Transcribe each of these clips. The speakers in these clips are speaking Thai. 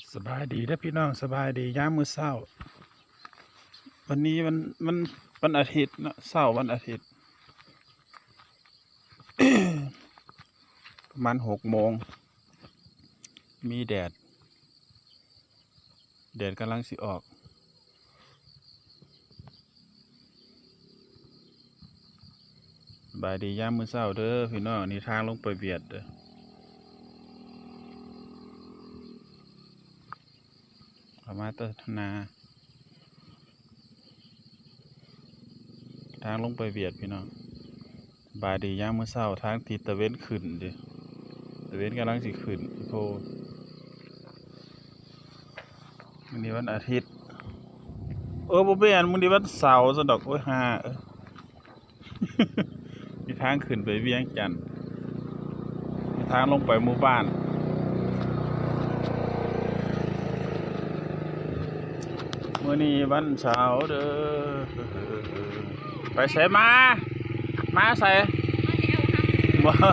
สบายดีนะพี่น้องสบายดีย้ามมื้อเช้าวันนี้มันวันอาทิตย์เนาะเช้าวันอาทิตย์ ประมาณ6 โมงมีแดดกำลังสิออกสบายดีย้ามมื้อเช้าเด้อพี่น้องนี่ทางลงไปเวียดเด้อประมาณตะนาทางลงไปเวียดพี่น้องบายดีย้ามมื้อเช้าทางทิศตะเวนขึ้นเด้อตะเวนกำลังสิขึ้นโพมื้อนี้วันอาทิตย์บ่แม่นมื้อนี้วันเสาร์ซะดอกโอ้ยห่ามีทางขึ้นไปเวียงจันทน์มีทางลงไปหมู่บ้านมื้อนี้วันเสาร์เด้อไปไสมาไสบ่อา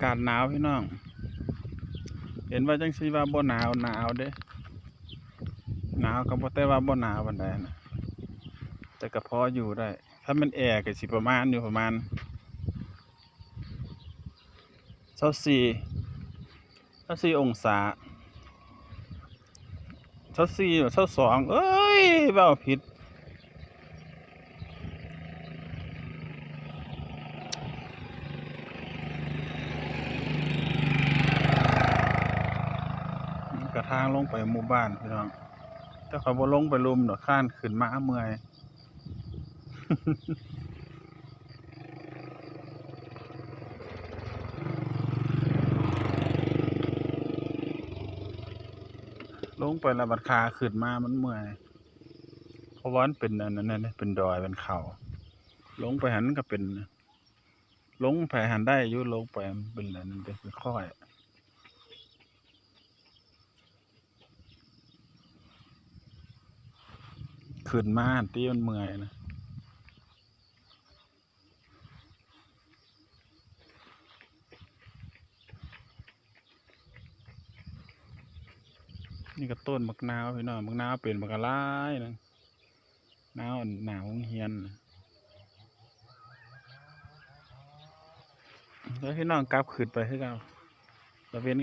กาศหนาวพี่น้องเห็นว่าจังซี่ว่าบ่หนาวเด้หนาวก็บ่แต่ว่าบ่หนาวปานใดนะแต่ก็พออยู่ได้ถ้ามันแอร์ก็สิประมาณอยู่ประมาณ24องศา24 22เอ้ยเว้าผิดกระทางลงไปหมู่บ้านพี่น้องแต่เขาบ่ลงไปลุมดอกข้านขึ้นมาเมื่อย ลงไปแล้วบัดขาขึ้นมามันเมื่อยเพราะว่ามันเป็นอันนั้นน่ะเป็นดอยเป็นเขาลงไปหันก็เป็นลงไปหันได้อยู่ลงไปมันเป็นอันนั้นเป็นค่อยขึ้นมาตีมันเมื่อยนะนี่ก็ต้นมะนาวพี่น้องมะนาวเป็นมะกะลายนะนาวหนาวเฮียนแล้วพี่น้องกลับขึ้นไปคือเก่าตะเวน